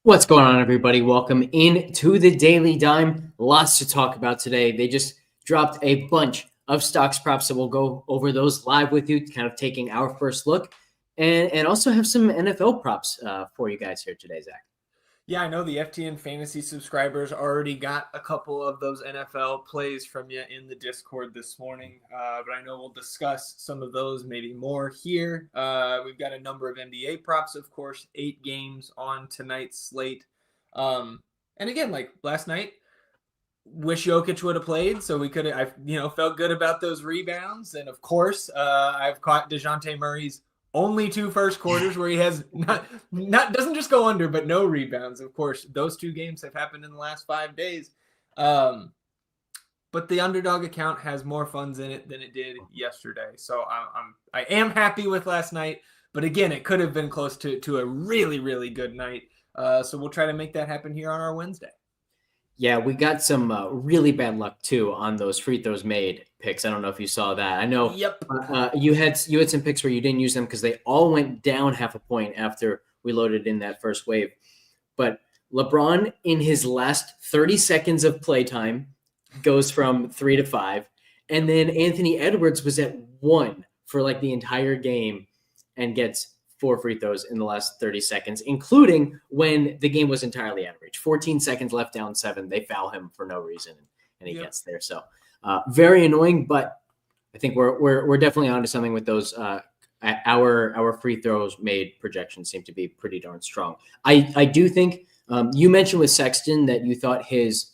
What's going on, everybody? Welcome in to the Daily Dime. Lots to talk about today. They just dropped a bunch of stocks props, so we'll go over those live with you, kind of taking our first look, and also have some NFL props for you guys here today, Zach. Yeah, I know the FTN Fantasy subscribers already got a couple of those NFL plays from you in the Discord this morning, but I know we'll discuss some of those, maybe more here. We've got a number of NBA props, of course, 8 games on tonight's slate. And again, like last night, wish Jokic would have played, so we could have, felt good about those rebounds. And of course, I've caught DeJounte Murray's only 2 first quarters where he has not doesn't just go under, but no rebounds. Of course, those 2 games have happened in the last 5 days. But the underdog account has more funds in it than it did yesterday. So I am happy with last night. But again, it could have been close to a really, really good night. So we'll try to make that happen here on our Wednesday. Yeah, we got some really bad luck too on those free throws made picks. I don't know if you saw that. I know Yep. you had some picks where you didn't use them because they all went down half a point after we loaded in that first wave. But LeBron, in his last 30 seconds of playtime, goes from 3 to 5, and then Anthony Edwards was at 1 for like the entire game and gets 4 free throws in the last 30 seconds, including when the game was entirely out of reach. 14 seconds left, down 7. They foul him for no reason, and he gets there. So very annoying, but I think we're definitely onto something with those. Our free throws made projections seem to be pretty darn strong. I do think you mentioned with Sexton that you thought his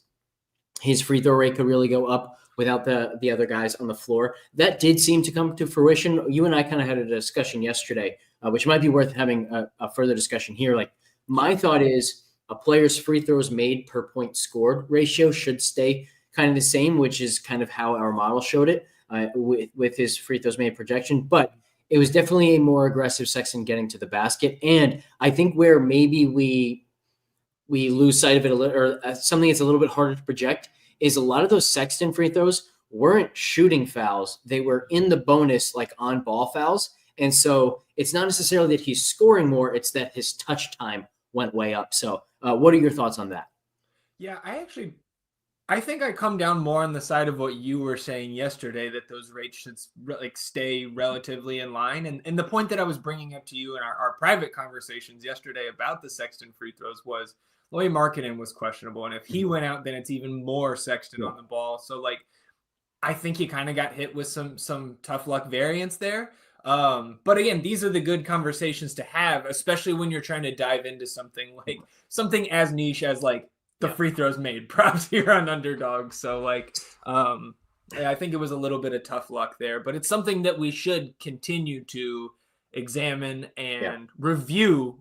free throw rate could really go up without the other guys on the floor. That did seem to come to fruition. You and I kind of had a discussion yesterday, which might be worth having a further discussion here. Like, my thought is a player's free throws made per point scored ratio should stay kind of the same, which is kind of how our model showed it with his free throws made projection. But it was definitely a more aggressive Sexton getting to the basket. And I think where maybe we lose sight of it a little, or something that's a little bit harder to project, is a lot of those Sexton free throws weren't shooting fouls. They were in the bonus, like on ball fouls. And so it's not necessarily that he's scoring more, it's that his touch time went way up. So what are your thoughts on that? Yeah, I think I come down more on the side of what you were saying yesterday, that those rates should stay relatively in line. And the point that I was bringing up to you in our private conversations yesterday about the Sexton free throws was Lauri Markkanen was questionable. And if he went out, then it's even more Sexton on the ball. So I think he kind of got hit with some tough luck variance there. But again, these are the good conversations to have, especially when you're trying to dive into something as niche as the free throws made props here on underdog. So I think it was a little bit of tough luck there, but it's something that we should continue to examine and review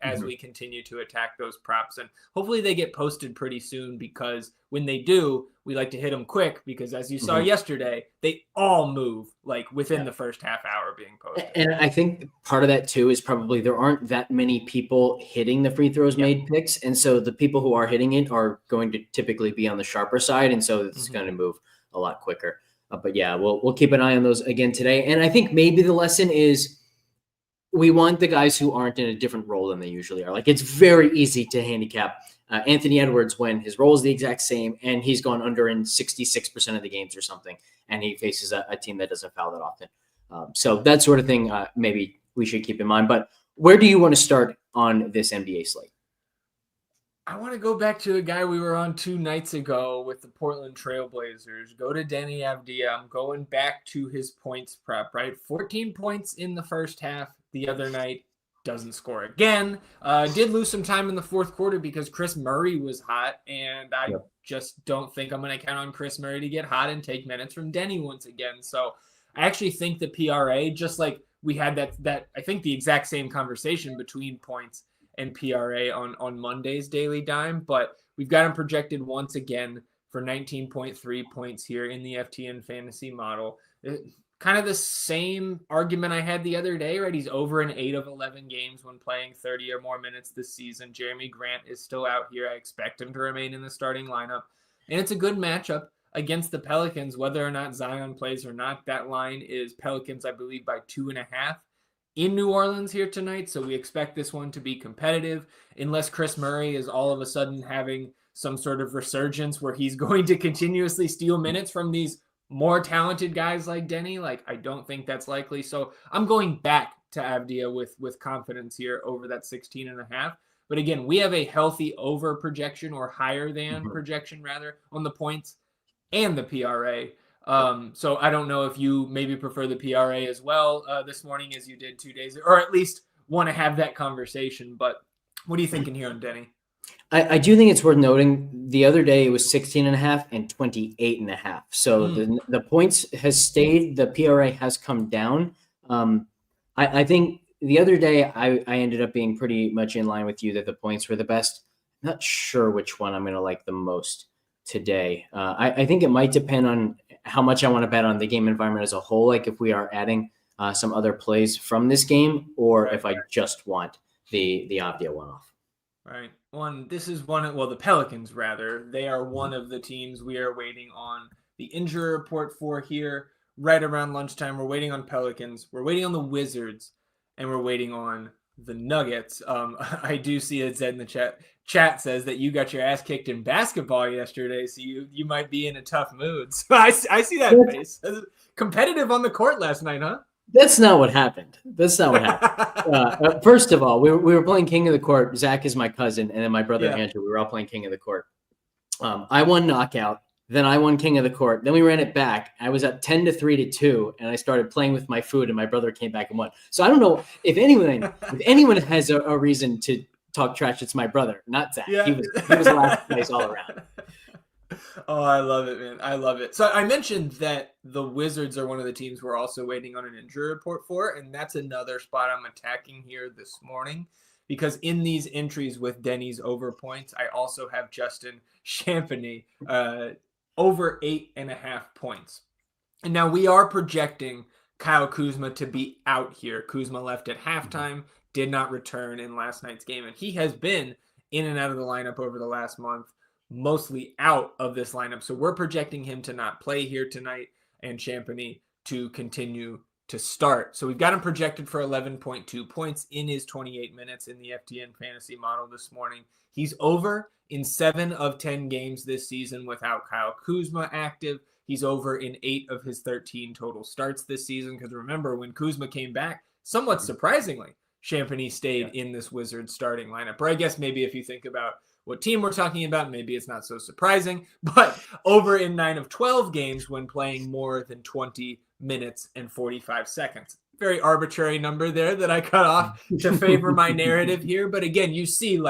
as we continue to attack those props. And hopefully they get posted pretty soon, because when they do, we like to hit them quick, because as you saw yesterday, they all move within the first half hour being posted. And I think part of that too is probably there aren't that many people hitting the free throws made picks. And so the people who are hitting it are going to typically be on the sharper side. And so it's going to move a lot quicker. But yeah, we'll keep an eye on those again today. And I think maybe the lesson is, we want the guys who aren't in a different role than they usually are. Like, it's very easy to handicap Anthony Edwards when his role is the exact same and he's gone under in 66% of the games or something, and he faces a team that doesn't foul that often. So that sort of thing maybe we should keep in mind. But where do you want to start on this NBA slate? I want to go back to a guy we were on 2 nights ago with the Portland Trailblazers. Go to Denny Avdia. I'm going back to his points prep, right? 14 points in the first half the other night. Doesn't score again. Did lose some time in the fourth quarter because Chris Murray was hot, and I just don't think I'm going to count on Chris Murray to get hot and take minutes from Denny once again. So I actually think the PRA, just like we had that I think the exact same conversation between points and PRA on Monday's Daily Dime, but we've got him projected once again for 19.3 points here in the FTN fantasy model. Kind of the same argument I had the other day, right? He's over in 8 of 11 games when playing 30 or more minutes this season. Jeremy Grant is still out here. I expect him to remain in the starting lineup. And it's a good matchup against the Pelicans, whether or not Zion plays or not. That line is Pelicans, I believe, by 2.5. in New Orleans here tonight, so we expect this one to be competitive unless Chris Murray is all of a sudden having some sort of resurgence where he's going to continuously steal minutes from these more talented guys like Denny. Like, I don't think that's likely. So I'm going back to Avdia with confidence here over that 16.5. But again, we have a healthy over projection, or higher than projection rather, on the points and the PRA. So I don't know if you maybe prefer the PRA as well this morning as you did 2 days, or at least want to have that conversation. But what are you thinking here on Denny? I do think it's worth noting the other day it was 16.5 and 28.5. So the points has stayed, the PRA has come down. I think the other day I ended up being pretty much in line with you that the points were the best. Not sure which one I'm going to like the most today. I think it might depend on how much I want to bet on the game environment as a whole, like if we are adding some other plays from this game, or if I just want the Avdia one-off. Right. The Pelicans, rather. They are one of the teams we are waiting on the injury report for here right around lunchtime. We're waiting on Pelicans. We're waiting on the Wizards, and we're waiting on the Nuggets. I do see it said in the chat says that you got your ass kicked in basketball yesterday, so you might be in a tough mood. So I see that face. Competitive on the court last night, huh? That's not what happened. First of all, we were playing King of the Court. Zach is my cousin, and then my brother Andrew. We were all playing King of the Court. I won knockout. Then I won King of the Court. Then we ran it back. I was up 10-3-2, and I started playing with my food, and my brother came back and won. So I don't know if anyone has a reason to talk trash. It's my brother, not Zach. Yeah. He was last place all around. Oh, I love it, man. I love it. So I mentioned that the Wizards are one of the teams we're also waiting on an injury report for, and that's another spot I'm attacking here this morning, because in these entries with Denny's over points, I also have Justin Champagnie over 8.5 points. And now we are projecting Kyle Kuzma to be out here. Kuzma left at halftime, did not return in last night's game, and he has been in and out of the lineup over the last month, mostly out of this lineup. So we're projecting him to not play here tonight and Champagnie to continue to start. So we've got him projected for 11.2 points in his 28 minutes in the FTN fantasy model this morning. He's over in 7 of 10 games this season without Kyle Kuzma active. He's over in 8 of his 13 total starts this season. Because remember, when Kuzma came back, somewhat surprisingly, Champagnie stayed in this Wizards starting lineup. Or I guess maybe if you think about what team we're talking about, maybe it's not so surprising, but over in 9 of 12 games when playing more than 20 minutes and 45 seconds. Very arbitrary number there that I cut off to favor my narrative here. But again, you see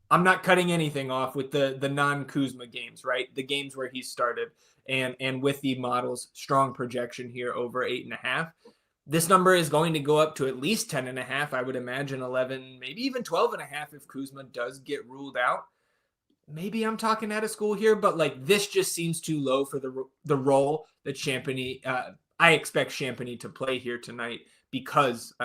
I'm not cutting anything off with the non-Kuzma games, right? The games where he started and with the model's strong projection here over 8.5. This number is going to go up to at least 10.5. I would imagine 11, maybe even 12.5 if Kuzma does get ruled out. Maybe I'm talking out of school here, but this just seems too low for the role that Champagnie. I expect Champagnie to play here tonight because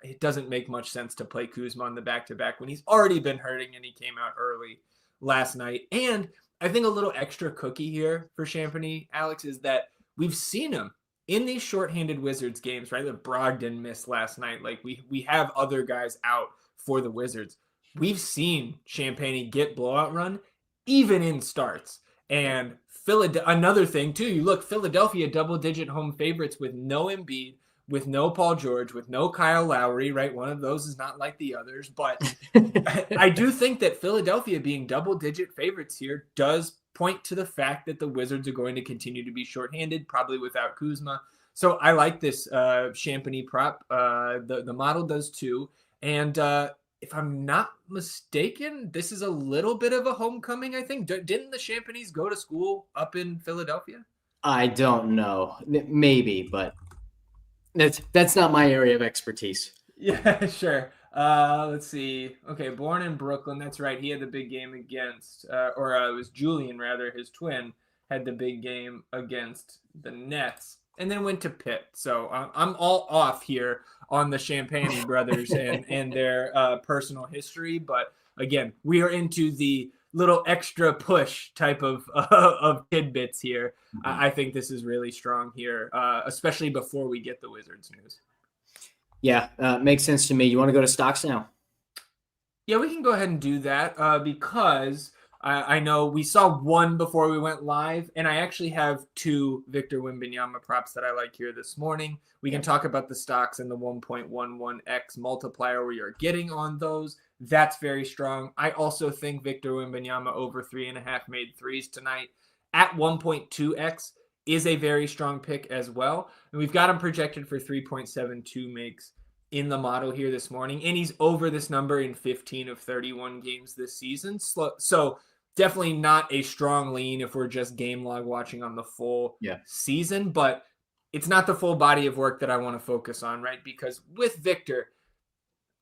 it doesn't make much sense to play Kuzma on the back-to-back when he's already been hurting and he came out early last night. And I think a little extra cookie here for Champagnie, Alex, is that we've seen him in these shorthanded Wizards games, right? The Brogdon missed last night. We have other guys out for the Wizards. We've seen Champagnie get blowout run even in starts. And another thing too, you look, Philadelphia double-digit home favorites with no Embiid, with no Paul George, with no Kyle Lowry, right? One of those is not like the others, but I do think that Philadelphia being double-digit favorites here does point to the fact that the Wizards are going to continue to be shorthanded, probably without Kuzma. So I like this Champagnie prop. The model does too. And if I'm not mistaken, this is a little bit of a homecoming, I think. Didn't the Champagnies go to school up in Philadelphia? I don't know. Maybe, but that's not my area of expertise. Yeah, sure. Let's see. Okay, born in Brooklyn. That's right. He had the big game against, it was Julian, rather, his twin, had the big game against the Nets, and then went to Pitt. So I'm all off here on the Champagnie brothers and their personal history. But again, we are into the little extra push type of tidbits here. I think this is really strong here, especially before we get the Wizards news. Yeah, makes sense to me. You want to go to stocks now? Yeah, we can go ahead and do that because I know we saw one before we went live, and I actually have two Victor Wembanyama props that I like here this morning. We can talk about the stocks and the 1.11x multiplier we are getting on those. That's very strong. I also think Victor Wembanyama over 3.5 made threes tonight at 1.2x is a very strong pick as well. And we've got him projected for 3.72 makes in the model here this morning, and he's over this number in 15 of 31 games this season. So definitely not a strong lean if we're just game log watching on the full season, but it's not the full body of work that I want to focus on, right? Because with Victor,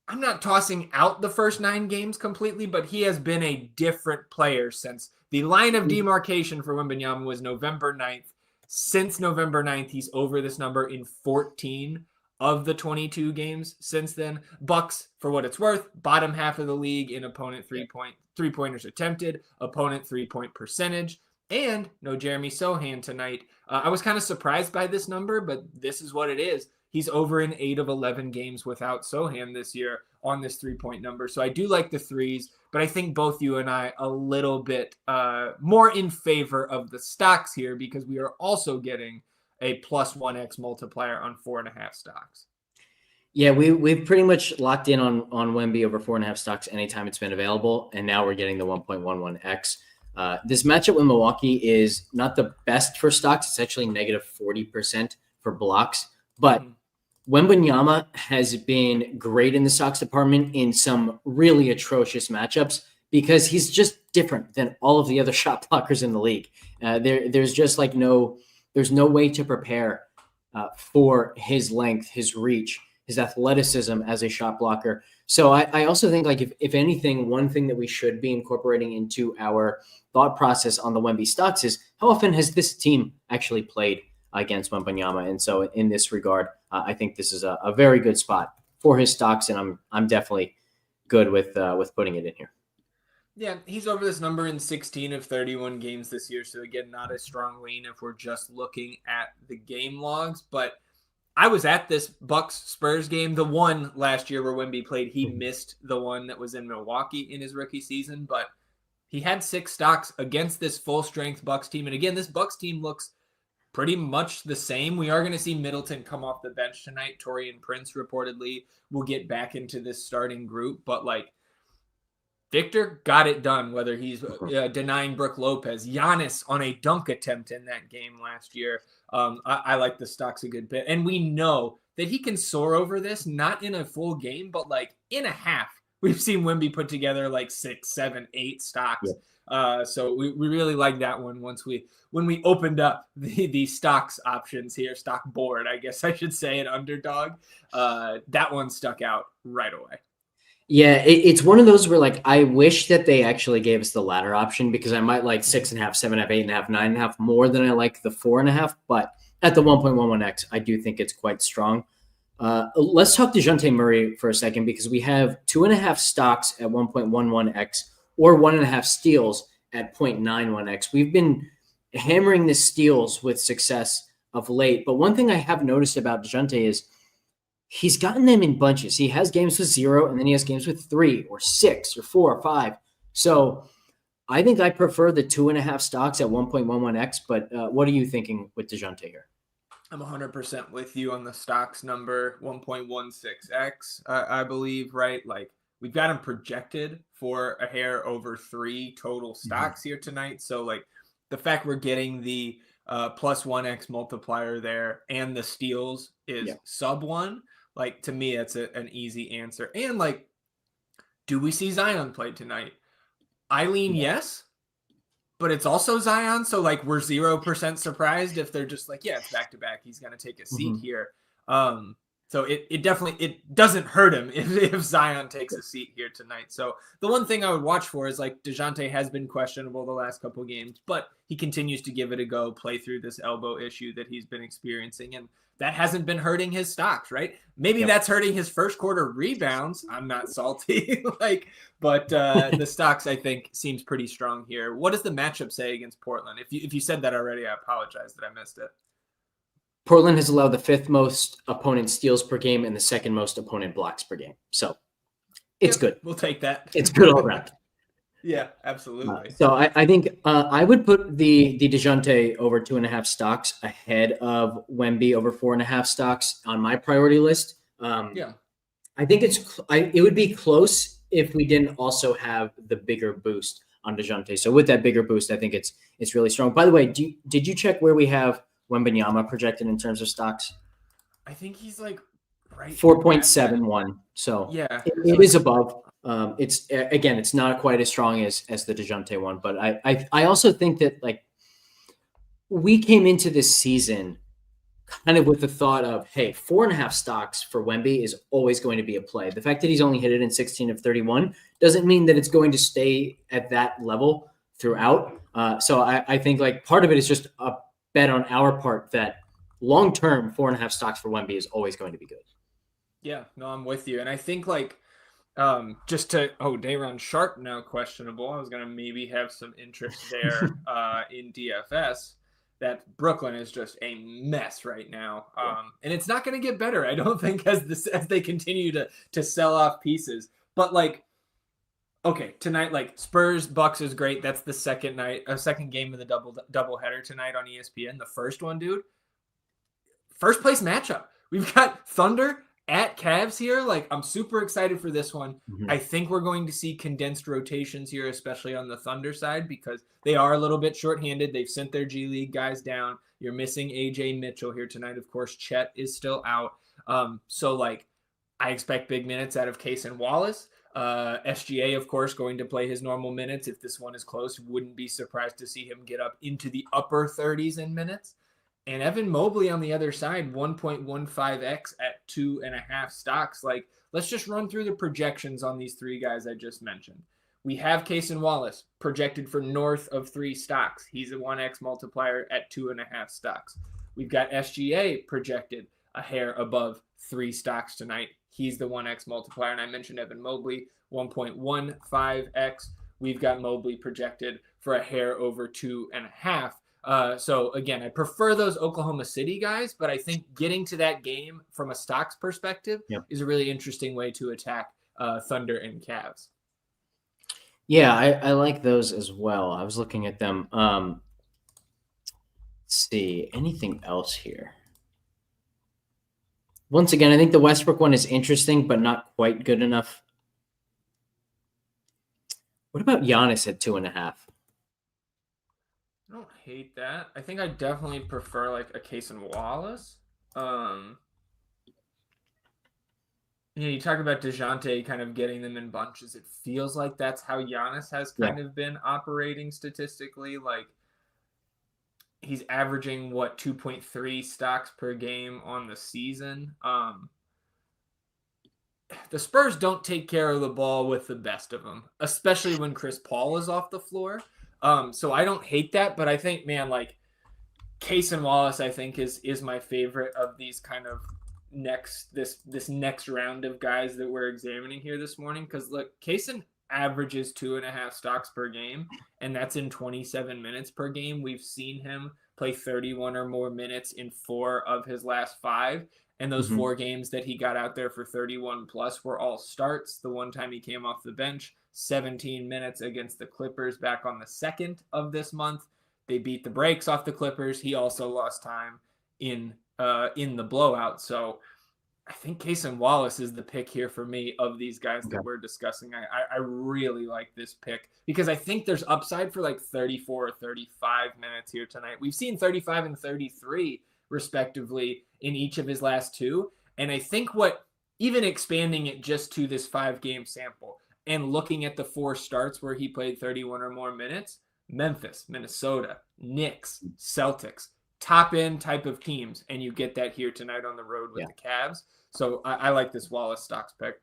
I'm not tossing out the first 9 games completely, but he has been a different player since the line of demarcation for Wembanyama was November 9th. Since November 9th, he's over this number in 14 of the 22 games since then. Bucks, for what it's worth, bottom half of the league in opponent three-pointers attempted, opponent 3-point percentage, and no Jeremy Sohan tonight. I was kind of surprised by this number, but this is what it is. He's over in 8 of 11 games without Sohan this year on this 3-point number. So I do like the threes, but I think both you and I a little bit more in favor of the stocks here because we are also getting a plus 1x multiplier on 4.5 stocks. Yeah, we've pretty much locked in on Wemby over 4.5 stocks anytime it's been available, and now we're getting the 1.11x. This matchup with Milwaukee is not the best for stocks. It's actually negative 40% for blocks, but Wembanyama has been great in the stocks department in some really atrocious matchups because he's just different than all of the other shot blockers in the league. There's just like there's no way to prepare for his length, his reach, his athleticism as a shot blocker. So I also think like if anything, one thing that we should be incorporating into our thought process on the Wemby stocks is how often has this team actually played against Wembanyama? And so in this regard, I think this is a very good spot for his stocks, and I'm definitely good with putting it in here. Yeah, he's over this number in 16 of 31 games this year. So again, not a strong lean if we're just looking at the game logs. But I was at this Bucks Spurs game, the one last year where Wemby played. He missed the one that was in Milwaukee in his rookie season, but he had 6 stocks against this full strength Bucks team. And again, this Bucks team looks pretty much the same. We are going to see Middleton come off the bench tonight. Taurean Prince reportedly will get back into this starting group, but like Victor got it done, whether he's denying Brook Lopez, Giannis on a dunk attempt in that game last year. I like the stocks a good bit. And we know that he can soar over this, not in a full game, but like in a half. We've seen Wemby put together like 6, 7, 8 stocks. Yeah. So we really like that one when we opened up the stocks options here, stock board, I guess I should say, at Underdog. That one stuck out right away. Yeah, it's one of those where like I wish that they actually gave us the latter option because I might like 6.5, 7.5, 8.5, 9.5 more than I like the 4.5. But at the 1.11x, I do think it's quite strong. Let's talk DeJounte Murray for a second because we have 2.5 stocks at 1.11x or 1.5 steals at 0.91x. We've been hammering the steals with success of late. But one thing I have noticed about DeJounte is he's gotten them in bunches. He has games with 0, and then he has games with 3 or 6 or 4 or 5. So I think I prefer the 2.5 stocks at 1.11x, but what are you thinking with DeJounte here? I'm 100% with you on the stocks number, 1.16x, I believe, right? Like, we've got him projected for a hair over 3 total stocks here tonight. So, like, the fact we're getting the plus 1x multiplier there and the steals is sub 1. Like, to me, that's an easy answer. And, like, do we see Zion play tonight? I lean yes, but it's also Zion. So, like, we're 0% surprised if they're just like, yeah, it's back-to-back. He's going to take a seat here. So it definitely doesn't hurt him if Zion takes a seat here tonight. So the one thing I would watch for is like DeJounte has been questionable the last couple of games, but he continues to give it a go, play through this elbow issue that he's been experiencing. And that hasn't been hurting his stocks, right? Maybe that's hurting his first quarter rebounds. I'm not salty, but the stocks I think seems pretty strong here. What does the matchup say against Portland? If you said that already, I apologize that I missed it. Portland has allowed the 5th most opponent steals per game and the 2nd most opponent blocks per game. So it's good. We'll take that. It's good all around. Yeah, absolutely. So I think I would put the DeJounte over 2.5 stocks ahead of Wemby over 4.5 stocks on my priority list. Yeah. I think it would be close if we didn't also have the bigger boost on DeJounte. So with that bigger boost, I think it's really strong. By the way, did you check where we have Wembanyama projected in terms of stocks? I think he's like right 4.71. So yeah, it is above. It's not quite as strong as the DeJounte one, but I also think that like we came into this season kind of with the thought of, hey, 4.5 stocks for Wemby is always going to be a play. The fact that he's only hit it in 16 of 31 doesn't mean that it's going to stay at that level throughout. So I think like part of it is just a bet on our part that long-term 4.5 stocks for Wemby is always going to be good. Yeah, no, I'm with you. And I think like Day'Ron Sharp now questionable. I was going to maybe have some interest there in DFS. That Brooklyn is just a mess right now. And it's not going to get better, I don't think, as they continue to sell off pieces. But like, okay, tonight, like Spurs Bucks is great. That's the second game of the double header tonight on ESPN. The first one, dude, first place matchup. We've got Thunder at Cavs here. Like, I'm super excited for this one. Mm-hmm. I think we're going to see condensed rotations here, especially on the Thunder side, because they are a little bit shorthanded. They've sent their G League guys down. You're missing AJ Mitchell here tonight. Of course, Chet is still out. So like, I expect big minutes out of Case and Wallace. SGA, of course, going to play his normal minutes. If this one is close, wouldn't be surprised to see him get up into the upper 30s in minutes. And Evan Mobley on the other side, 1.15x at 2.5 stocks. Like, let's just run through the projections on these three guys I just mentioned. We have Cason Wallace projected for north of 3 stocks. He's a 1x multiplier at 2.5 stocks. We've got SGA projected a hair above 3 stocks tonight. He's the 1x multiplier. And I mentioned Evan Mobley, 1.15x. We've got Mobley projected for a hair over 2.5. So again, I prefer those Oklahoma City guys, but I think getting to that game from a stocks perspective is a really interesting way to attack Thunder and Cavs. Yeah, I like those as well. I was looking at them. Let's see, anything else here? Once again, I think the Westbrook one is interesting, but not quite good enough. What about Giannis at 2.5? I don't hate that. I think I definitely prefer like a Cason Wallace. You talk about DeJounte kind of getting them in bunches. It feels like that's how Giannis has kind of been operating statistically. Like, he's averaging 2.3 stocks per game on the season. The Spurs don't take care of the ball with the best of them, especially when Chris Paul is off the floor. So I don't hate that, but I think, man, like Cason Wallace, I think is my favorite of these kind of this next round of guys that we're examining here this morning. Because look, Cason averages 2.5 stocks per game, and that's in 27 minutes per game. We've seen him play 31 or more minutes in 4 of his last 5. And those 4 games that he got out there for 31 plus were all starts. The one time he came off the bench, 17 minutes against the Clippers back on the 2nd of this month. They beat the brakes off the Clippers. He also lost time in the blowout. So I think Cason Wallace is the pick here for me of these guys that we're discussing. I really like this pick because I think there's upside for like 34 or 35 minutes here tonight. We've seen 35 and 33 respectively in each of his last 2. And I think even expanding it just to this 5-game sample and looking at the 4 starts where he played 31 or more minutes, Memphis, Minnesota, Knicks, Celtics, top end type of teams. And you get that here tonight on the road with the Cavs. So I like this Wallace stocks pick.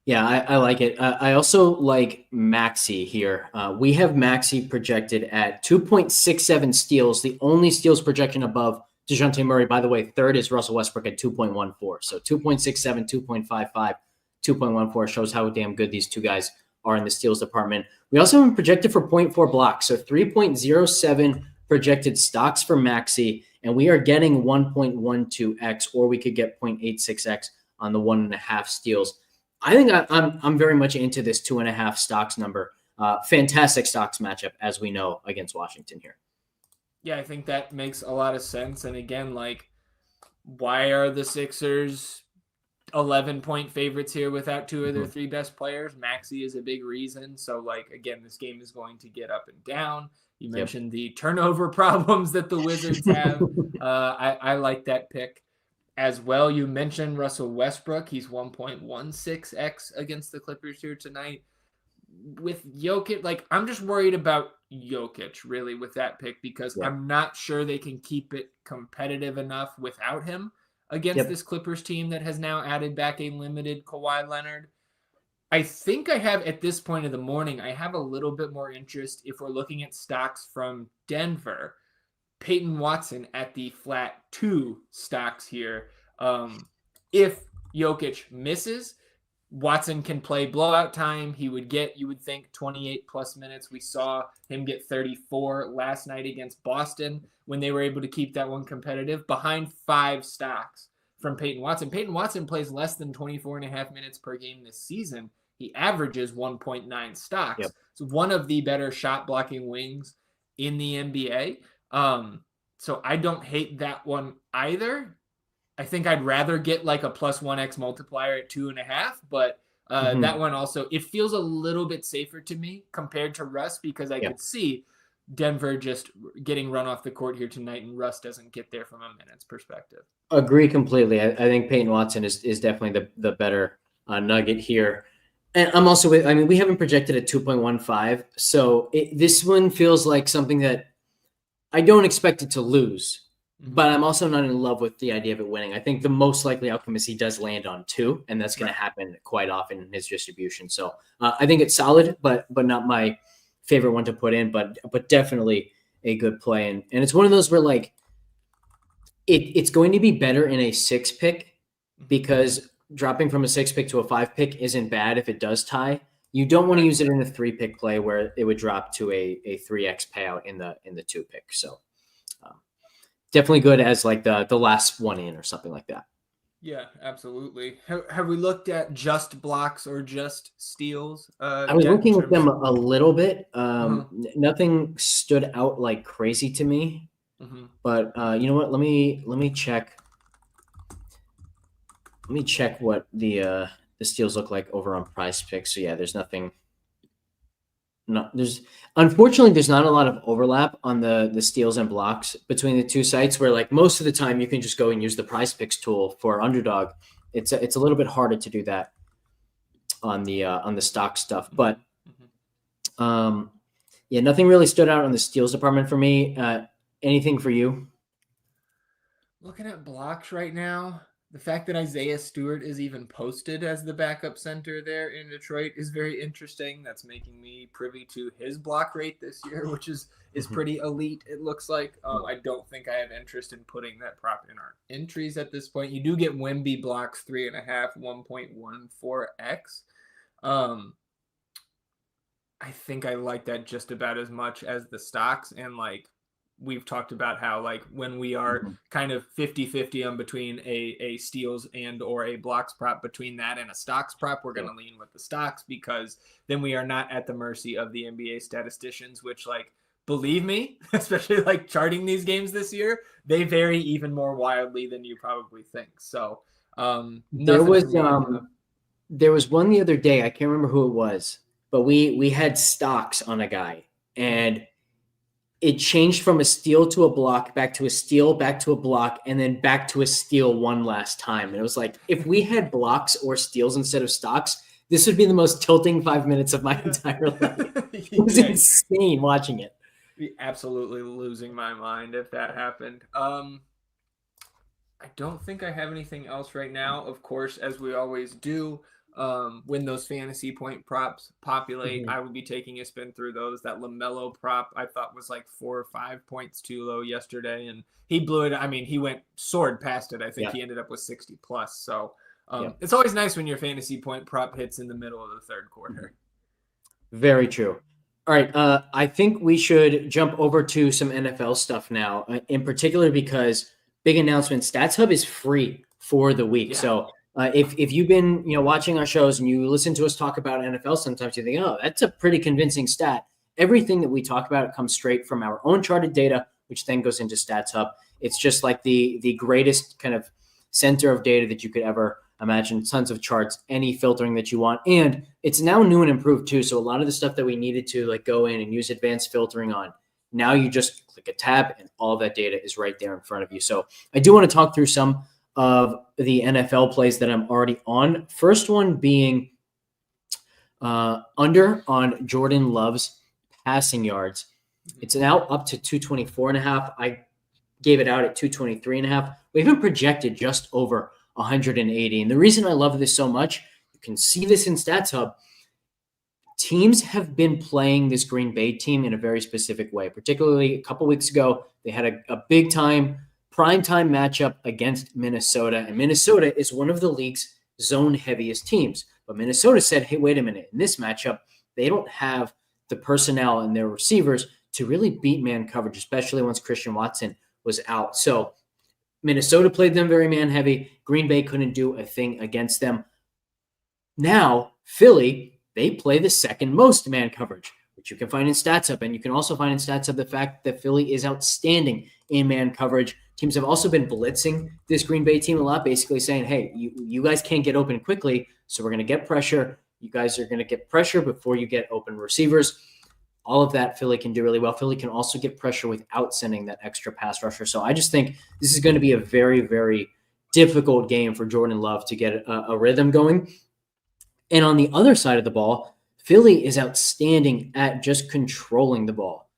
Yeah, I like it. I also like Maxey here. We have Maxey projected at 2.67 steals, the only steals projection above DeJounte Murray. By the way, third is Russell Westbrook at 2.14. So 2.67, 2.55, 2.14 shows how damn good these two guys are in the steals department. We also have him projected for 0.4 blocks. So 3.07 projected stocks for Maxey and we are getting 1.12x, or we could get 0.86x on the 1.5 steals. I think I'm very much into this 2.5 stocks number. Fantastic stocks matchup, as we know, against Washington here. Yeah, I think that makes a lot of sense. And again, like, why are the Sixers 11-point favorites here without two of their three best players? Maxey is a big reason. So, like, again, this game is going to get up and down. You mentioned the turnover problems that the Wizards have. I like that pick as well. You mentioned Russell Westbrook. He's 1.16x against the Clippers here tonight. With Jokic, like, I'm just worried about Jokic really with that pick, because I'm not sure they can keep it competitive enough without him against this Clippers team that has now added back a limited Kawhi Leonard. I think I have, at this point of the morning, I have a little bit more interest if we're looking at stocks from Denver. Peyton Watson at the flat 2 stocks here. If Jokic misses, Watson can play blowout time. He would get, you would think, 28 plus minutes. We saw him get 34 last night against Boston when they were able to keep that one competitive, behind 5 stocks from Peyton Watson. Peyton Watson plays less than 24.5 minutes per game this season. He averages 1.9 stocks. Yep. So one of the better shot blocking wings in the NBA. So I don't hate that one either. I think I'd rather get like a plus 1x multiplier at 2.5, but that one also, it feels a little bit safer to me compared to Russ, because I could see Denver just getting run off the court here tonight, and Russ doesn't get there from a minutes perspective. Agree completely. I think Peyton Watson is definitely the better nugget here. And I'm also with, I mean, we haven't projected at 2.15. So this one feels like something that I don't expect it to lose. But I'm also not in love with the idea of it winning. I think the most likely outcome is he does land on 2, and that's going to happen quite often in his distribution. So I think it's solid, but not my favorite one to put in, but definitely a good play. And it's one of those where, like, it's going to be better in a 6 pick, because dropping from a 6 pick to a 5 pick isn't bad if it does tie. You don't want to use it in a 3 pick play where it would drop to a 3x payout in the 2 pick. So definitely good as like the last one in or something like that. Yeah, absolutely. Have we looked at just blocks or just steals? I was looking at them a little bit. Nothing stood out like crazy to me. But you know what? Let me check. Let me check what the steals look like over on Prize Picks. So yeah, there's nothing. Unfortunately, there's not a lot of overlap on the steals and blocks between the two sites, where like most of the time you can just go and use the Prize Picks tool for underdog. It's a little bit harder to do that on the stock stuff, but yeah, nothing really stood out on the steals department for me. Anything for you? Looking at blocks right now, the fact that Isaiah Stewart is even posted as the backup center there in Detroit is very interesting. That's making me privy to his block rate this year, which is pretty elite, it looks like. I don't think I have interest in putting that prop in our entries at this point. You do get Wemby blocks 3.5, 1.14x. I think I like that just about as much as the stocks, and like, we've talked about how, like, when we are kind of 50-50 on between a steals and or a blocks prop, between that and a stocks prop, we're going to lean with the stocks, because then we are not at the mercy of the NBA statisticians, which, like, believe me, especially like charting these games this year, they vary even more wildly than you probably think. So there was one the other day, I can't remember who it was, but we had stocks on a guy, and it changed from a steal to a block, back to a steal, back to a block, and then back to a steal one last time. And it was like, if we had blocks or steals instead of stocks, this would be the most tilting 5 minutes of my entire life. It was insane watching it. Be absolutely losing my mind if that happened. I don't think I have anything else right now. Of course, as we always do, when those fantasy point props populate, I will be taking a spin through those. That LaMelo prop I thought was like 4 or 5 points too low yesterday, and he blew it. I mean, he soared past it. I think he ended up with 60 plus. So it's always nice when your fantasy point prop hits in the middle of the third quarter. Very true. All right. I think we should jump over to some NFL stuff now, in particular because big announcement: Stats Hub is free for the week. Yeah. So if you've been watching our shows and you listen to us talk about NFL, sometimes you think, oh, that's a pretty convincing stat. Everything that we talk about comes straight from our own charted data, which then goes into Stats Hub. It's just like the greatest kind of center of data that you could ever imagine. Tons of charts, any filtering that you want. And it's now new and improved too. So a lot of the stuff that we needed to like go in and use advanced filtering on, now you just click a tab and all that data is right there in front of you. So I do want to talk through some of the NFL plays that I'm already on. First one being under on Jordan Love's passing yards. It's now up to 224.5. I gave it out at 223.5. We even projected just over 180. And the reason I love this so much, you can see this in Stats Hub. Teams have been playing this Green Bay team in a very specific way. Particularly a couple weeks ago, they had a big time, prime time matchup against Minnesota. And Minnesota is one of the league's zone heaviest teams. But Minnesota said, hey, wait a minute. In this matchup, they don't have the personnel and their receivers to really beat man coverage, especially once Christian Watson was out. So Minnesota played them very man heavy. Green Bay couldn't do a thing against them. Now, Philly, they play the second most man coverage, which you can find in Stats Hub. And you can also find in Stats Hub the fact that Philly is outstanding in man coverage. Teams have also been blitzing this Green Bay team a lot, basically saying, hey, you guys can't get open quickly, so we're going to get pressure. You guys are going to get pressure before you get open receivers. All of that Philly can do really well. Philly can also get pressure without sending that extra pass rusher. So I just think this is going to be a very, very difficult game for Jordan Love to get a rhythm going. And on the other side of the ball, Philly is outstanding at just controlling the ball.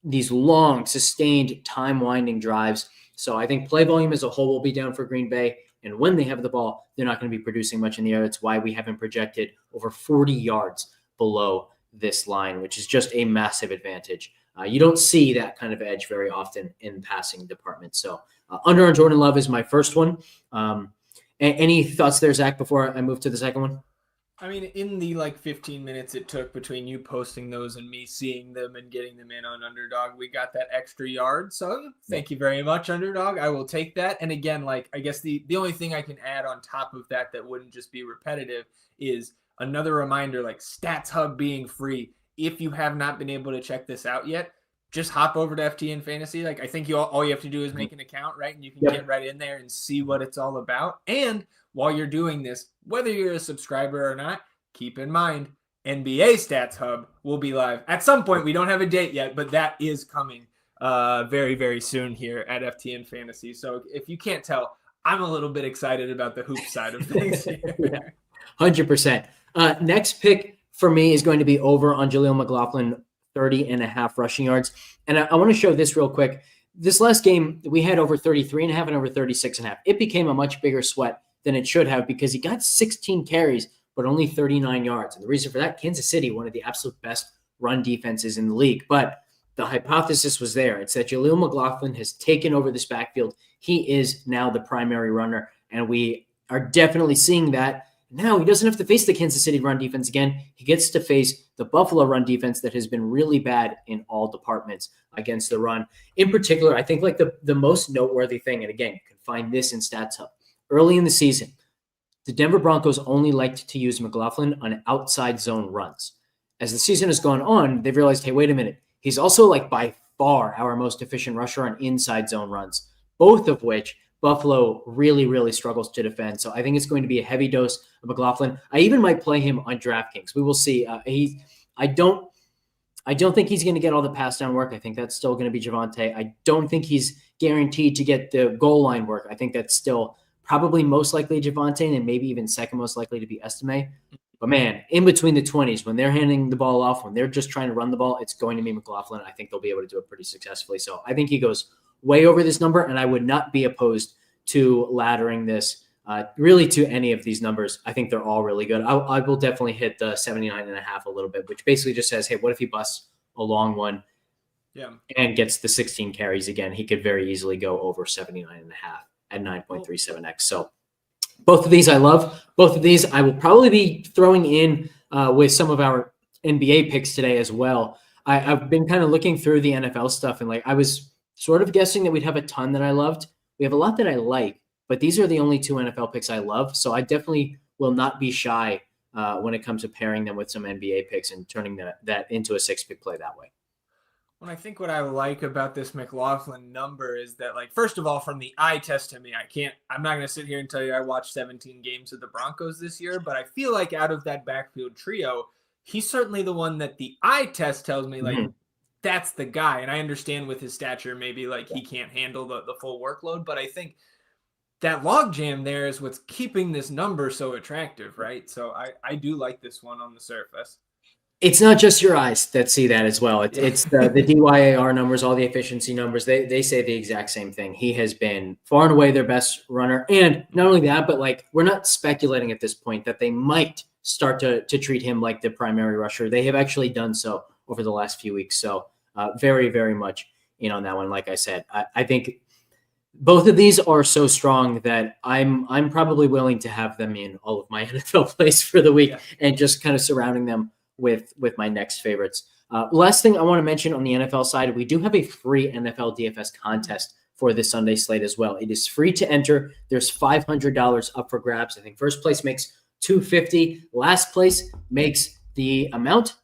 These long, sustained, time-winding drives. So I think play volume as a whole will be down for Green Bay. And when they have the ball, they're not going to be producing much in the air. That's why we haven't projected over 40 yards below this line, which is just a massive advantage. You don't see that kind of edge very often in passing department. So under on Jordan Love is my first one. Any thoughts there, Zach, before I move to the second one? I mean, in the 15 minutes it took between you posting those and me seeing them and getting them in on Underdog, we got that extra yard. So thank you very much, Underdog. I will take that. And again, I guess the only thing I can add on top of that wouldn't just be repetitive is another reminder, Stats Hub being free. If you have not been able to check this out yet, just hop over to FTN Fantasy. I think all you have to do is make an account, right? And you can get right in there and see what it's all about. And while you're doing this, whether you're a subscriber or not, keep in mind, NBA Stats Hub will be live at some point. We don't have a date yet, but that is coming very, very soon here at FTN Fantasy. So if you can't tell, I'm a little bit excited about the hoop side of things here. 100%. Next pick for me is going to be over on Jaleel McLaughlin, 30.5 rushing yards. And I want to show this real quick. This last game, we had over 33.5 and over 36.5. It became a much bigger sweat than it should have because he got 16 carries, but only 39 yards. And the reason for that, Kansas City, one of the absolute best run defenses in the league. But the hypothesis was there. It's that Jaleel McLaughlin has taken over this backfield. He is now the primary runner, and we are definitely seeing that. Now he doesn't have to face the Kansas City run defense again. He gets to face the Buffalo run defense that has been really bad in all departments against the run. In particular, I think the most noteworthy thing, and again, you can find this in Stats Hub, early in the season, the Denver Broncos only liked to use McLaughlin on outside zone runs. As the season has gone on, they've realized, hey, wait a minute. He's also by far our most efficient rusher on inside zone runs, both of which Buffalo really, really struggles to defend. So I think it's going to be a heavy dose of McLaughlin. I even might play him on DraftKings. We will see. I don't think he's going to get all the pass down work. I think that's still going to be Javonte. I don't think he's guaranteed to get the goal line work. I think that's still probably most likely Javonte and maybe even second most likely to be Estime. But man, in between the 20s, when they're handing the ball off, when they're just trying to run the ball, it's going to be McLaughlin. I think they'll be able to do it pretty successfully. So I think he goes way over this number, and I would not be opposed to laddering this really to any of these numbers. I think they're all really good. I will definitely hit the 79.5 a little bit, which basically just says, hey, what if he busts a long one and gets the 16 carries again? He could very easily go over 79.5 at 9.37x. So both of these I love. Both of these I will probably be throwing in with some of our NBA picks today as well. I've been kind of looking through the NFL stuff, and like I was sort of guessing that we'd have a ton that I loved. We have a lot that I like, but these are the only two NFL picks I love. So I definitely will not be shy when it comes to pairing them with some NBA picks and turning that into a 6-pick play that way. Well, I think what I like about this McLaughlin number is that, like, first of all, from the eye test to me, I'm not going to sit here and tell you I watched 17 games of the Broncos this year, but I feel like out of that backfield trio, he's certainly the one that the eye test tells me, like, that's the guy. And I understand with his stature, maybe like he can't handle the full workload, but I think that logjam there is what's keeping this number so attractive, right? So I do like this one on the surface. It's not just your eyes that see that as well. It's the DYAR numbers, all the efficiency numbers. They say the exact same thing. He has been far and away their best runner. And not only that, but like we're not speculating at this point that they might start to treat him like the primary rusher. They have actually done so over the last few weeks. So very, very much in on that one. Like I said, I think both of these are so strong that I'm probably willing to have them in all of my NFL plays for the week and just kind of surrounding them with my next favorites. Last thing I want to mention on the NFL side, we do have a free NFL DFS contest for this Sunday slate as well. It is free to enter. There's $500 up for grabs. I think first place makes $250. Last place makes the amount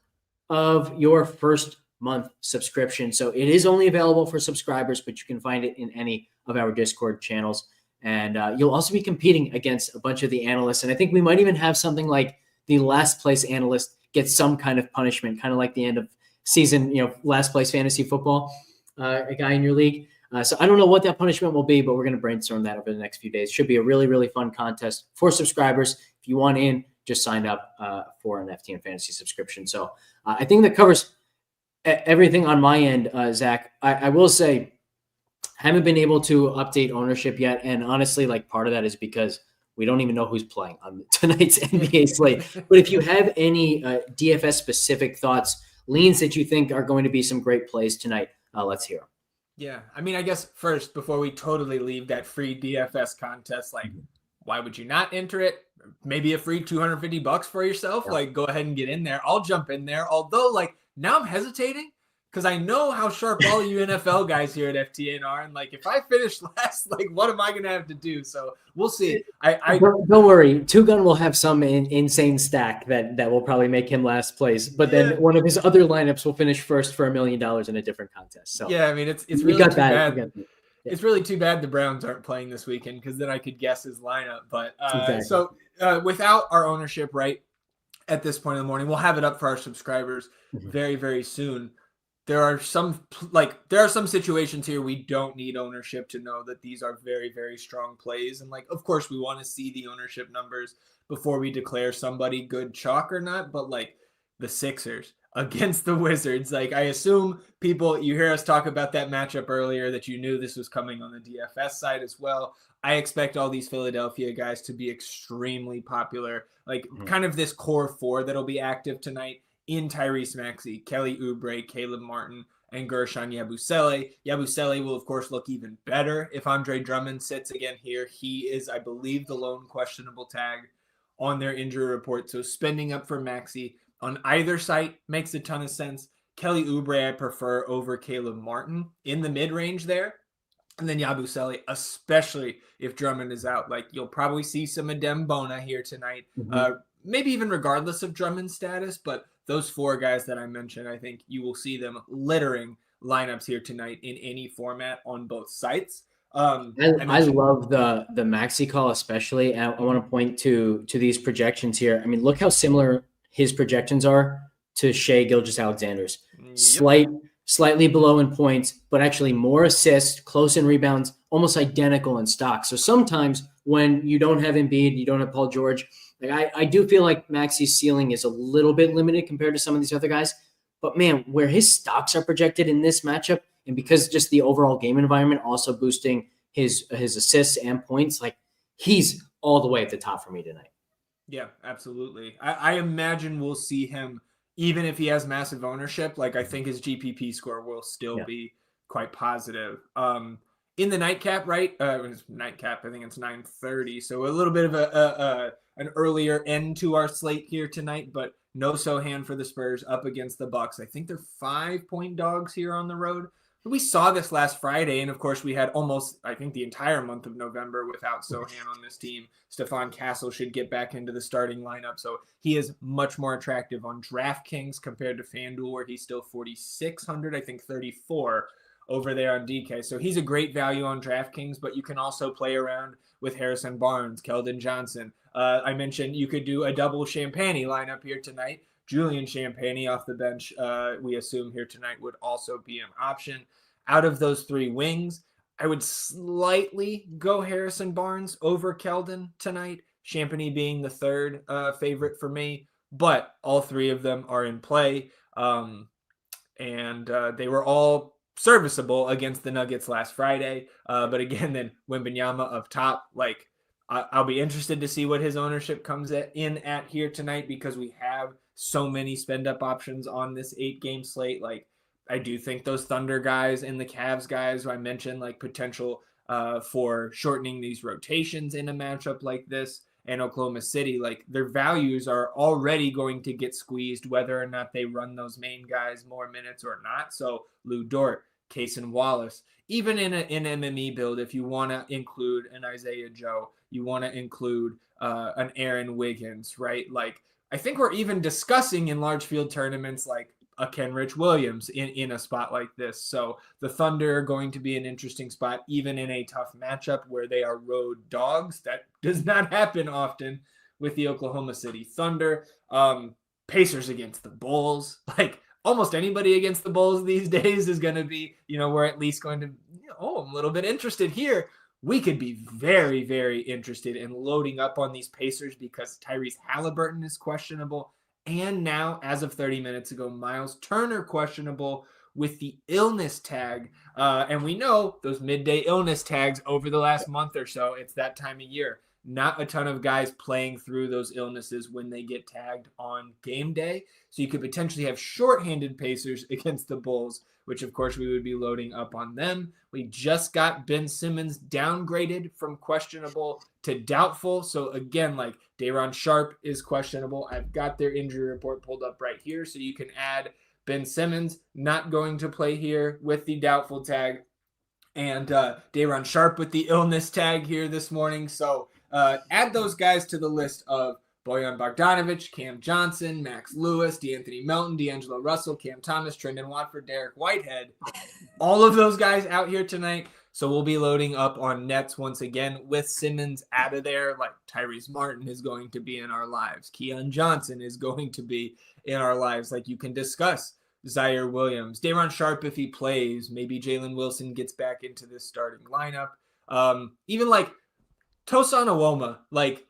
of your first month subscription. So it is only available for subscribers, but you can find it in any of our Discord channels. And you'll also be competing against a bunch of the analysts. And I think we might even have something like the last place analyst get some kind of punishment, kind of like the end of season, last place fantasy football, a guy in your league. So I don't know what that punishment will be, but we're going to brainstorm that over the next few days. Should be a really, really fun contest for subscribers. If you want in, just sign up for an FTN fantasy subscription. So I think that covers everything on my end, Zach. I will say, haven't been able to update ownership yet. And honestly, like part of that is because we don't even know who's playing on tonight's NBA slate. But if you have any DFS specific thoughts, leans that you think are going to be some great plays tonight, let's hear them. Yeah. I mean, I guess first, before we totally leave that free DFS contest, like, why would you not enter it? Maybe a free $250 for yourself. Yeah. Like, go ahead and get in there. I'll jump in there. Although, like, now I'm hesitating because I know how sharp all you NFL guys here at FTN are. And, like, if I finish last, like, what am I going to have to do? So we'll see. Don't worry. Two Gun will have some insane stack that will probably make him last place. But then one of his other lineups will finish first for $1 million in a different contest. So yeah, I mean, it's really too bad. It's really too bad the Browns aren't playing this weekend because then I could guess his lineup. But exactly. So without our ownership, right, at this point in the morning, we'll have it up for our subscribers very, very soon. There are some situations here we don't need ownership to know that these are very, very strong plays. And like, of course, we want to see the ownership numbers before we declare somebody good chalk or not. But like the Sixers against the Wizards, like I assume you hear us talk about that matchup earlier that you knew this was coming on the DFS side as well. I expect all these Philadelphia guys to be extremely popular, like kind of this core four that'll be active tonight. In Tyrese Maxey, Kelly Oubre, Caleb Martin, and Gershon Yabusele. Yabusele will, of course, look even better if Andre Drummond sits again here. He is, I believe, the lone questionable tag on their injury report. So spending up for Maxey on either site makes a ton of sense. Kelly Oubre I prefer over Caleb Martin in the mid-range there. And then Yabusele, especially if Drummond is out. Like, you'll probably see some Adem Bona here tonight. Maybe even regardless of Drummond's status, but those four guys that I mentioned, I think you will see them littering lineups here tonight in any format on both sites. I love the Maxey call, especially. And I want to point to these projections here. I mean, look how similar his projections are to Shai Gilgeous-Alexander's. Slightly below in points, but actually more assists, close in rebounds, almost identical in stock. So sometimes when you don't have Embiid, you don't have Paul George, like I do feel like Maxey's ceiling is a little bit limited compared to some of these other guys. But man, where his stocks are projected in this matchup, and because just the overall game environment also boosting his assists and points, like he's all the way at the top for me tonight. Yeah, absolutely. I imagine we'll see him, even if he has massive ownership. Like I think his GPP score will still be quite positive. In the nightcap, right? Nightcap, I think it's 9:30. So a little bit of an earlier end to our slate here tonight, but no Sohan for the Spurs up against the Bucks. I think they're 5-point dogs here on the road. We saw this last Friday, and of course we had almost, I think, the entire month of November without Sohan on this team. Stephon Castle should get back into the starting lineup, so he is much more attractive on DraftKings compared to FanDuel, where he's still 4,600, I think 34 over there on DK. So he's a great value on DraftKings, but you can also play around with Harrison Barnes, Keldon Johnson. I mentioned you could do a double Champagnie lineup here tonight. Julian Champagnie off the bench, we assume here tonight, would also be an option. Out of those three wings, I would slightly go Harrison Barnes over Keldon tonight, Champagnie being the third favorite for me, but all three of them are in play, and they were all serviceable against the Nuggets last Friday. But again, then Wembanyama up top, like I'll be interested to see what his ownership comes in at here tonight, because we have so many spend up options on this 8-game slate. Like I do think those Thunder guys and the Cavs guys who I mentioned, like potential for shortening these rotations in a matchup like this, and Oklahoma City, like their values are already going to get squeezed whether or not they run those main guys more minutes or not. So Lou Dort, Cason Wallace, even in an MME build, if you want to include an Isaiah Joe, you want to include an Aaron Wiggins, right? Like I think we're even discussing in large field tournaments like a Kenrich Williams in a spot like this. So the Thunder are going to be an interesting spot, even in a tough matchup where they are road dogs. That does not happen often with the Oklahoma City Thunder. Pacers against the Bulls, like almost anybody against the Bulls these days is going to be, we're at least going to, I'm a little bit interested here. We could be very, very interested in loading up on these Pacers because Tyrese Halliburton is questionable. And now, as of 30 minutes ago, Miles Turner questionable with the illness tag. And we know those midday illness tags over the last month or so, it's that time of year. Not a ton of guys playing through those illnesses when they get tagged on game day. So you could potentially have shorthanded Pacers against the Bulls, which of course we would be loading up on them. We just got Ben Simmons downgraded from questionable to doubtful. So again, like Day'Ron Sharpe is questionable. I've got their injury report pulled up right here. So you can add Ben Simmons not going to play here with the doubtful tag, and Day'Ron Sharpe with the illness tag here this morning. So add those guys to the list of Bojan Bogdanovic, Cam Johnson, Max Lewis, DeAnthony Melton, D'Angelo Russell, Cam Thomas, Trendon Watford, Derek Whitehead. All of those guys out here tonight. So we'll be loading up on Nets once again with Simmons out of there. Like Tyrese Martin is going to be in our lives. Keon Johnson is going to be in our lives. Like you can discuss Zaire Williams, Day'Ron Sharpe if he plays. Maybe Jalen Wilson gets back into this starting lineup. Even like Tosan Awoma, like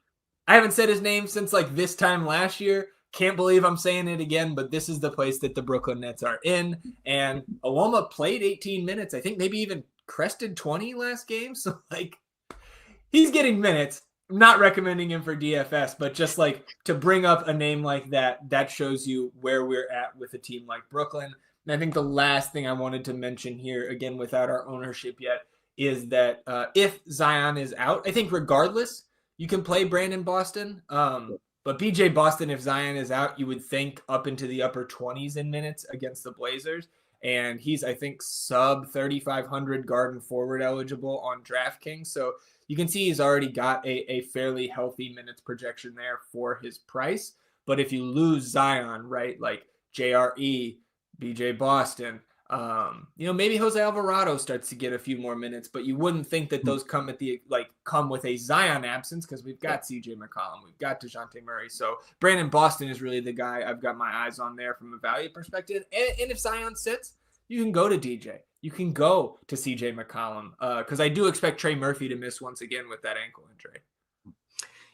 I haven't said his name since like this time last year. Can't believe I'm saying it again, but this is the place that the Brooklyn Nets are in. And Awoma played 18 minutes. I think maybe even crested 20 last game. So like he's getting minutes. I'm not recommending him for DFS, but just like to bring up a name like that, that shows you where we're at with a team like Brooklyn. And I think the last thing I wanted to mention here, again, without our ownership yet, is that if Zion is out, I think regardless, you can play Brandon Boston. But BJ Boston, if Zion is out, you would think up into the upper 20s in minutes against the Blazers. And he's, I think, sub 3,500 guard and forward eligible on DraftKings. So you can see he's already got a fairly healthy minutes projection there for his price. But if you lose Zion, right, like JRE, BJ Boston, maybe Jose Alvarado starts to get a few more minutes, but you wouldn't think that those come with a Zion absence because we've got CJ McCollum, we've got DeJounte Murray. So Brandon Boston is really the guy I've got my eyes on there from a value perspective. And if Zion sits, you can go to DJ. You can go to CJ McCollum because I do expect Trey Murphy to miss once again with that ankle injury.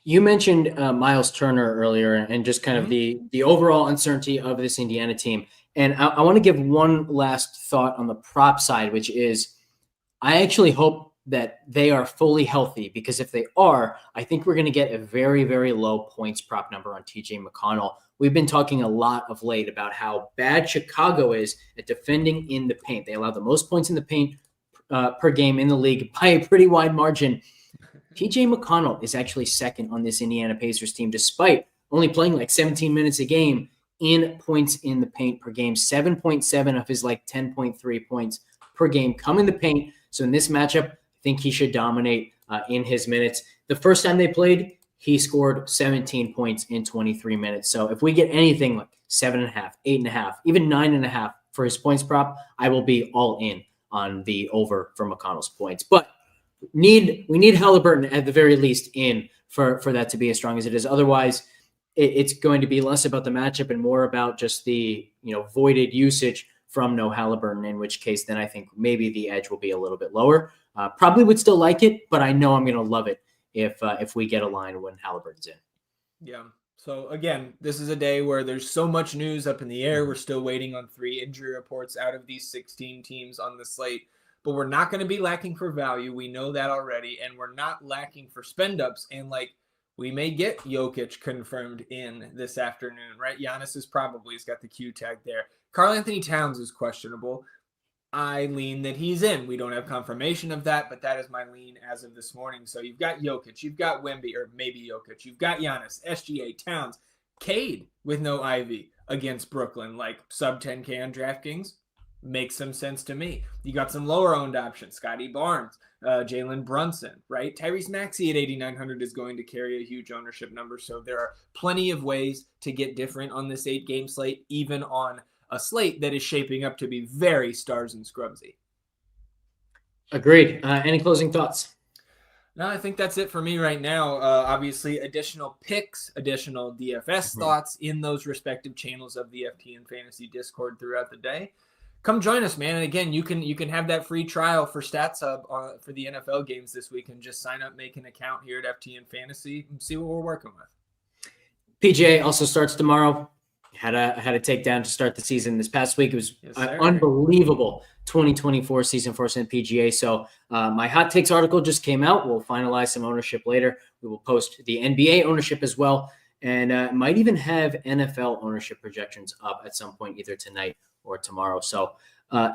You mentioned Miles Turner earlier and just kind of the overall uncertainty of this Indiana team. And I want to give one last thought on the prop side, which is I actually hope that they are fully healthy, because if they are, I think we're going to get a very, very low points prop number on TJ McConnell. We've been talking a lot of late about how bad Chicago is at defending in the paint. They allow the most points in the paint per game in the league by a pretty wide margin. TJ McConnell is actually second on this Indiana Pacers team, despite only playing like 17 minutes a game in points in the paint per game. 7.7 of his like 10.3 points per game come in the paint. So in this matchup, I think he should dominate in his minutes. The first time they played, he scored 17 points in 23 minutes. So if we get anything like 7.5, 8.5, even 9.5 for his points prop, I will be all in on the over for McConnell's points. But we need Halliburton at the very least in for that to be as strong as it is. Otherwise, it's going to be less about the matchup and more about just the voided usage from no Halliburton, in which case then I think maybe the edge will be a little bit lower. Probably would still like it, but I know I'm going to love it if we get a line when Halliburton's in. Yeah. So again, this is a day where there's so much news up in the air. We're still waiting on 3 injury reports out of these 16 teams on the slate, but we're not going to be lacking for value. We know that already, and we're not lacking for spend ups. And we may get Jokic confirmed in this afternoon, right? Giannis is probably, he's got the Q tag there. Karl Anthony Towns is questionable. I lean that he's in. We don't have confirmation of that, but that is my lean as of this morning. So you've got Jokic, you've got Wemby, or maybe Jokic, you've got Giannis, SGA, Towns, Cade with no Ivy against Brooklyn, like sub 10K on DraftKings. Makes some sense to me. You got some lower owned options, Scotty Barnes, Jalen Brunson, right? Tyrese Maxey at 8,900 is going to carry a huge ownership number. So there are plenty of ways to get different on this 8-game slate, even on a slate that is shaping up to be very stars and scrubsy. Agreed. Any closing thoughts? No, I think that's it for me right now. Obviously, additional picks, additional DFS thoughts in those respective channels of the FTN Fantasy Discord throughout the day. Come join us, man. And again, you can have that free trial for StatSub for the NFL games this week, and just sign up, make an account here at FTN Fantasy, and see what we're working with. PGA also starts tomorrow. Had a takedown to start the season this past week. It was an unbelievable 2024 season for us in PGA. So my hot takes article just came out. We'll finalize some ownership later. We will post the NBA ownership as well, and might even have NFL ownership projections up at some point, either tonight or tomorrow. So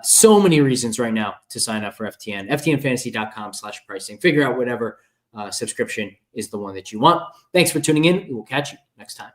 so many reasons right now to sign up for FTN. FTNfantasy.com/pricing. Figure out whatever subscription is the one that you want. Thanks for tuning in. We will catch you next time.